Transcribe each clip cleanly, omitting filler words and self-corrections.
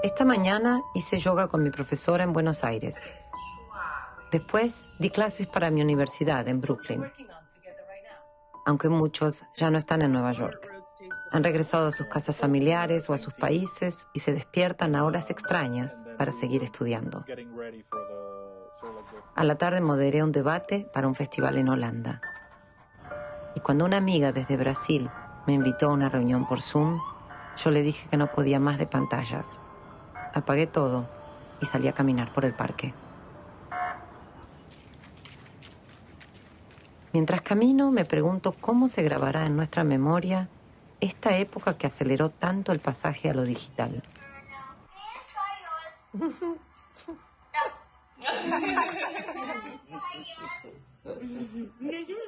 Esta mañana hice yoga con mi profesora en Buenos Aires. Después di clases para mi universidad en Brooklyn. Aunque muchos ya no están en Nueva York. Han regresado a sus casas familiares o a sus países y se despiertan a horas extrañas para seguir estudiando. A la tarde moderé un debate para un festival en Holanda. Y cuando una amiga desde Brasil me invitó a una reunión por Zoom, yo le dije que no podía más de pantallas. Apagué todo y salí a caminar por el parque. Mientras camino, me pregunto cómo se grabará en nuestra memoria esta época que aceleró tanto el pasaje a lo digital.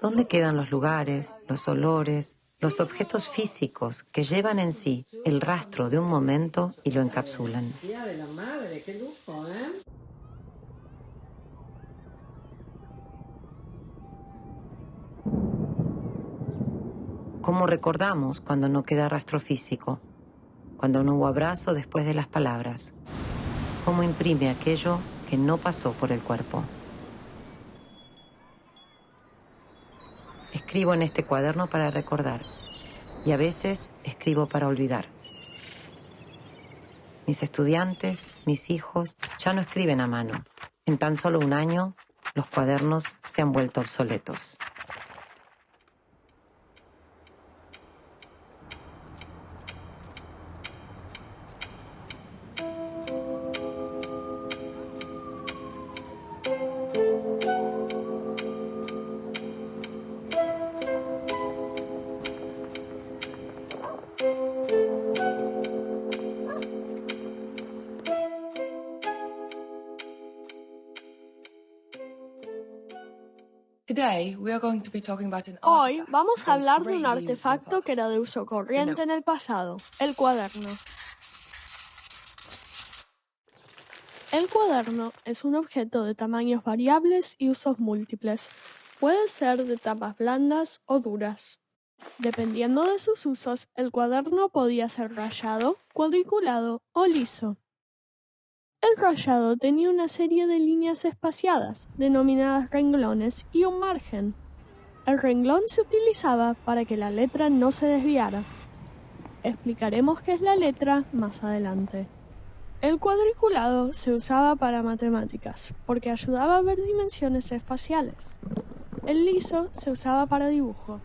¿Dónde quedan los lugares, los olores, los objetos físicos que llevan en sí el rastro de un momento y lo encapsulan? Día de la madre, qué lujo, ¿eh? ¿Cómo recordamos cuando no queda rastro físico? Cuando no hubo abrazo después de las palabras. ¿Cómo imprime aquello que no pasó por el cuerpo? Escribo en este cuaderno para recordar. Y a veces escribo para olvidar. Mis estudiantes, mis hijos, ya no escriben a mano. En tan solo un año, los cuadernos se han vuelto obsoletos. Hoy vamos a hablar de un artefacto que era de uso corriente en el pasado, el cuaderno. El cuaderno es un objeto de tamaños variables y usos múltiples. Puede ser de tapas blandas o duras. Dependiendo de sus usos, el cuaderno podía ser rayado, cuadriculado o liso. El rayado tenía una serie de líneas espaciadas, denominadas renglones, y un margen. El renglón se utilizaba para que la letra no se desviara. Explicaremos qué es la letra más adelante. El cuadriculado se usaba para matemáticas, porque ayudaba a ver dimensiones espaciales. El liso se usaba para dibujo.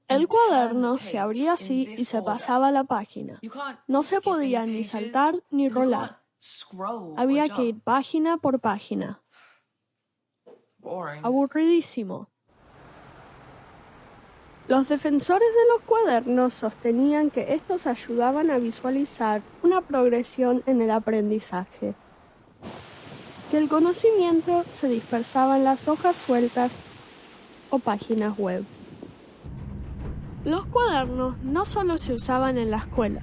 El cuaderno se abría así y se pasaba a la página. No se podía ni saltar ni rolar. Había que ir página por página. Aburridísimo. Los defensores de los cuadernos sostenían que estos ayudaban a visualizar una progresión en el aprendizaje, que el conocimiento se dispersaba en las hojas sueltas o páginas web. Los cuadernos no solo se usaban en la escuela.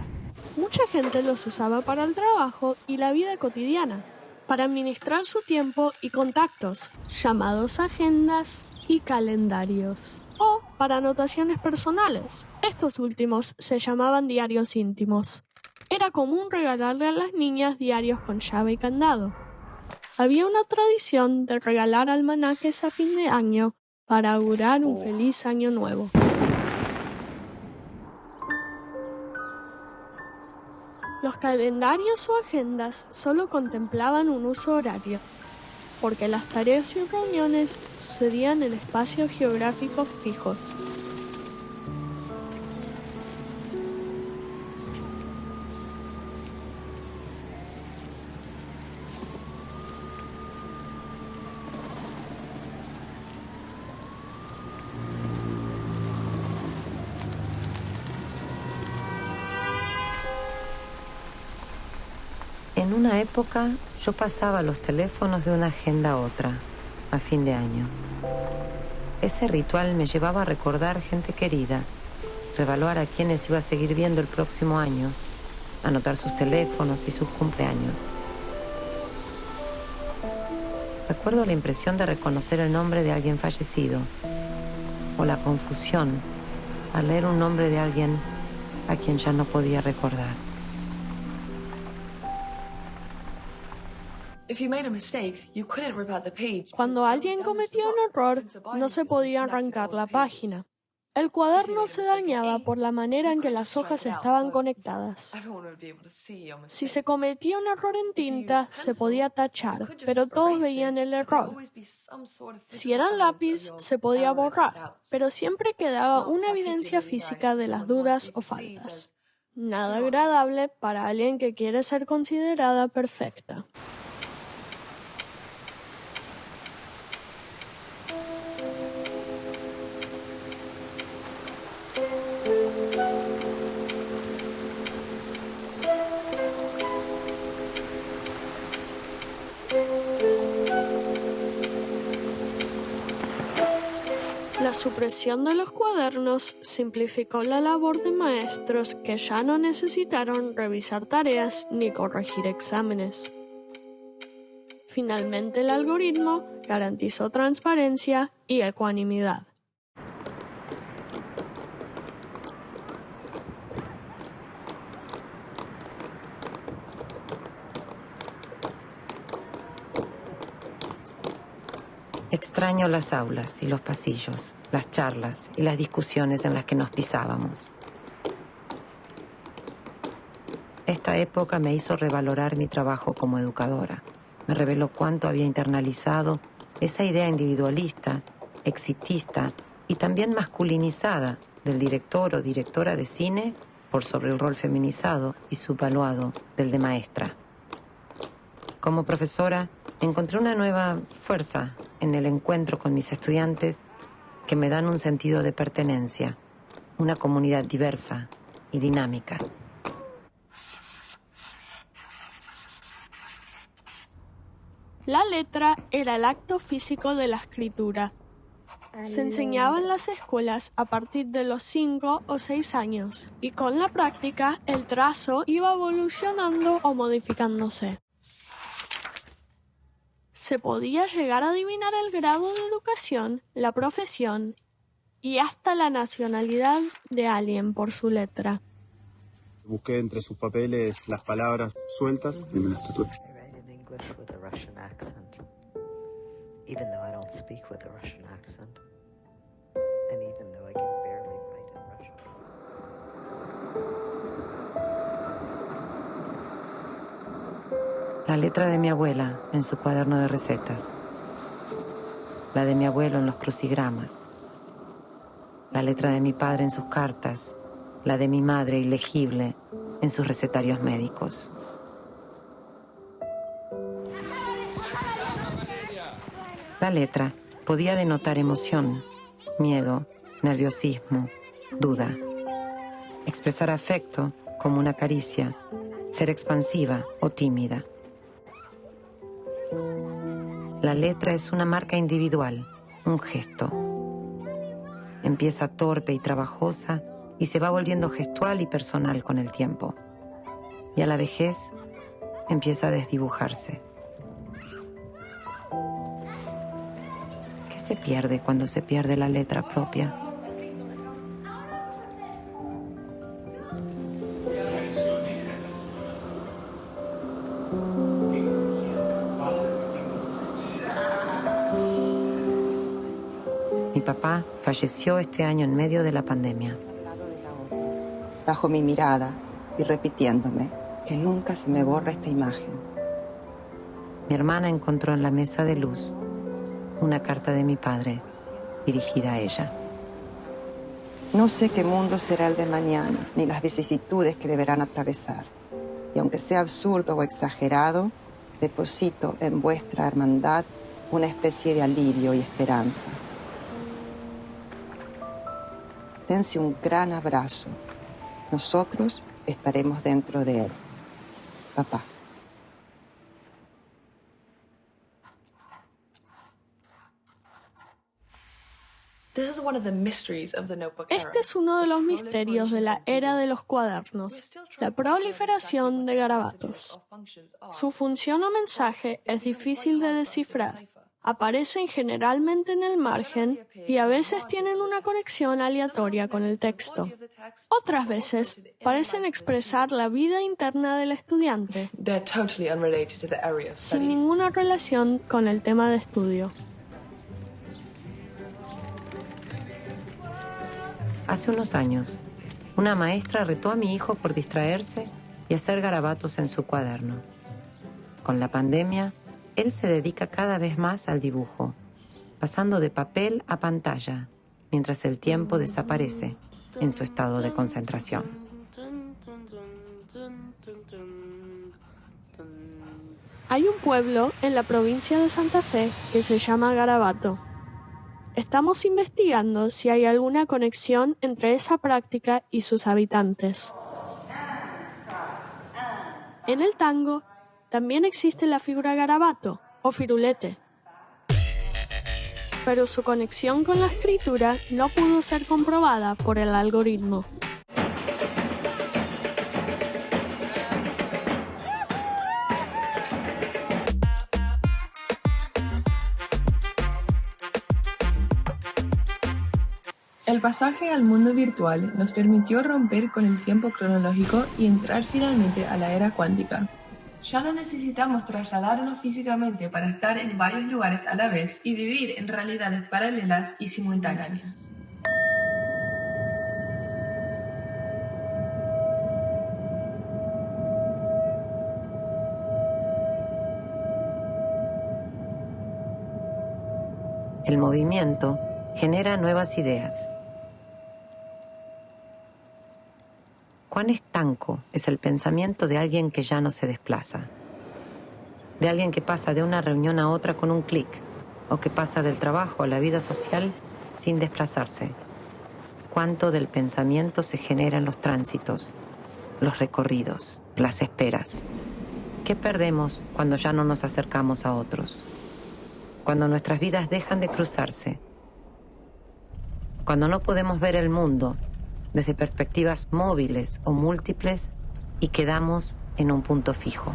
Mucha gente los usaba para el trabajo y la vida cotidiana, para administrar su tiempo y contactos, llamados agendas y calendarios, o para anotaciones personales. Estos últimos se llamaban diarios íntimos. Era común regalarle a las niñas diarios con llave y candado. Había una tradición de regalar almanaques a fin de año para augurar un feliz año nuevo. Los calendarios o agendas solo contemplaban un uso horario, porque las tareas y reuniones sucedían en espacios geográficos fijos. En una época, yo pasaba los teléfonos de una agenda a otra, a fin de año. Ese ritual me llevaba a recordar gente querida, revaluar a quienes iba a seguir viendo el próximo año, anotar sus teléfonos y sus cumpleaños. Recuerdo la impresión de reconocer el nombre de alguien fallecido, o la confusión al leer un nombre de alguien a quien ya no podía recordar. Cuando alguien cometía un error, no se podía arrancar la página. El cuaderno se dañaba por la manera en que las hojas estaban conectadas. Si se cometía un error en tinta, se podía tachar, pero todos veían el error. Si era en lápiz, se podía borrar, pero siempre quedaba una evidencia física de las dudas o faltas. Nada agradable para alguien que quiere ser considerada perfecta. La supresión de los cuadernos simplificó la labor de maestros que ya no necesitaron revisar tareas ni corregir exámenes. Finalmente, el algoritmo garantizó transparencia y ecuanimidad. Extraño las aulas y los pasillos, las charlas y las discusiones en las que nos pisábamos. Esta época me hizo revalorar mi trabajo como educadora. Me reveló cuánto había internalizado esa idea individualista, exitista y también masculinizada del director o directora de cine por sobre el rol feminizado y subvaluado del de maestra. Como profesora, encontré una nueva fuerza en el encuentro con mis estudiantes que me dan un sentido de pertenencia, una comunidad diversa y dinámica. La letra era el acto físico de la escritura. Se enseñaba en las escuelas a partir de los 5 o 6 años y con la práctica el trazo iba evolucionando o modificándose. Se podía llegar a adivinar el grado de educación, la profesión y hasta la nacionalidad de alguien por su letra. Busqué entre sus papeles las palabras sueltas y me las tatué. La letra de mi abuela en su cuaderno de recetas. La de mi abuelo en los crucigramas. La letra de mi padre en sus cartas. La de mi madre ilegible en sus recetarios médicos. La letra podía denotar emoción, miedo, nerviosismo, duda. Expresar afecto como una caricia, ser expansiva o tímida. La letra es una marca individual, un gesto. Empieza torpe y trabajosa y se va volviendo gestual y personal con el tiempo. Y a la vejez empieza a desdibujarse. ¿Qué se pierde cuando se pierde la letra propia? Mi papá falleció este año en medio de la pandemia. Bajo mi mirada y repitiéndome que nunca se me borra esta imagen. Mi hermana encontró en la mesa de luz una carta de mi padre dirigida a ella. No sé qué mundo será el de mañana, ni las vicisitudes que deberán atravesar. Y aunque sea absurdo o exagerado, deposito en vuestra hermandad una especie de alivio y esperanza. Dense un gran abrazo. Nosotros estaremos dentro de él. Papá. Este es uno de los misterios de la era de los cuadernos, la proliferación de garabatos. Su función o mensaje es difícil de descifrar. Aparecen generalmente en el margen y a veces tienen una conexión aleatoria con el texto. Otras veces parecen expresar la vida interna del estudiante, sin ninguna relación con el tema de estudio. Hace unos años, una maestra retó a mi hijo por distraerse y hacer garabatos en su cuaderno. Con la pandemia, él se dedica cada vez más al dibujo, pasando de papel a pantalla, mientras el tiempo desaparece en su estado de concentración. Hay un pueblo en la provincia de Santa Fe que se llama Garabato. Estamos investigando si hay alguna conexión entre esa práctica y sus habitantes. En el tango también existe la figura garabato o firulete, pero su conexión con la escritura no pudo ser comprobada por el algoritmo. El pasaje al mundo virtual nos permitió romper con el tiempo cronológico y entrar finalmente a la era cuántica. Ya no necesitamos trasladarnos físicamente para estar en varios lugares a la vez y vivir en realidades paralelas y simultáneas. El movimiento genera nuevas ideas. ¿Cuán estanco es el pensamiento de alguien que ya no se desplaza? De alguien que pasa de una reunión a otra con un clic, o que pasa del trabajo a la vida social sin desplazarse. ¿Cuánto del pensamiento se genera en los tránsitos, los recorridos, las esperas? ¿Qué perdemos cuando ya no nos acercamos a otros? Cuando nuestras vidas dejan de cruzarse. Cuando no podemos ver el mundo desde perspectivas móviles o múltiples y quedamos en un punto fijo.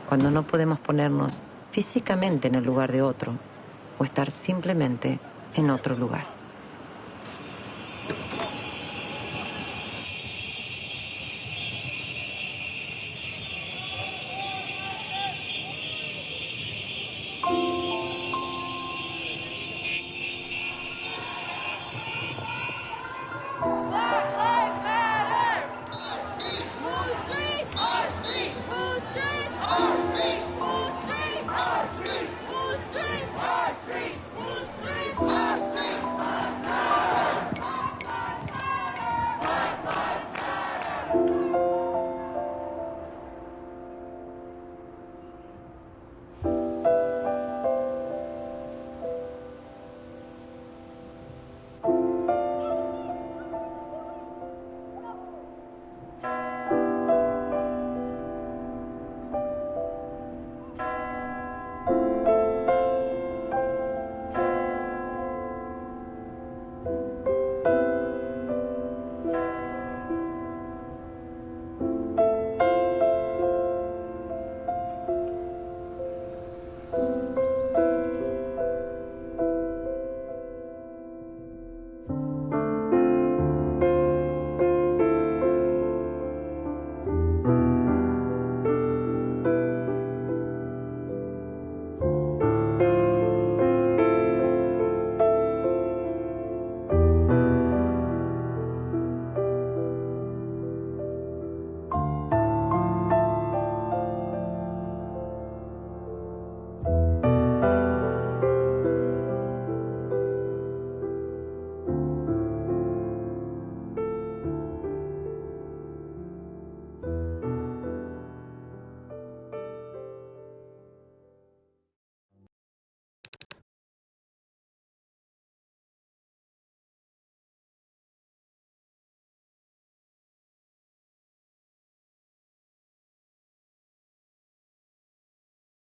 Cuando no podemos ponernos físicamente en el lugar de otro o estar simplemente en otro lugar.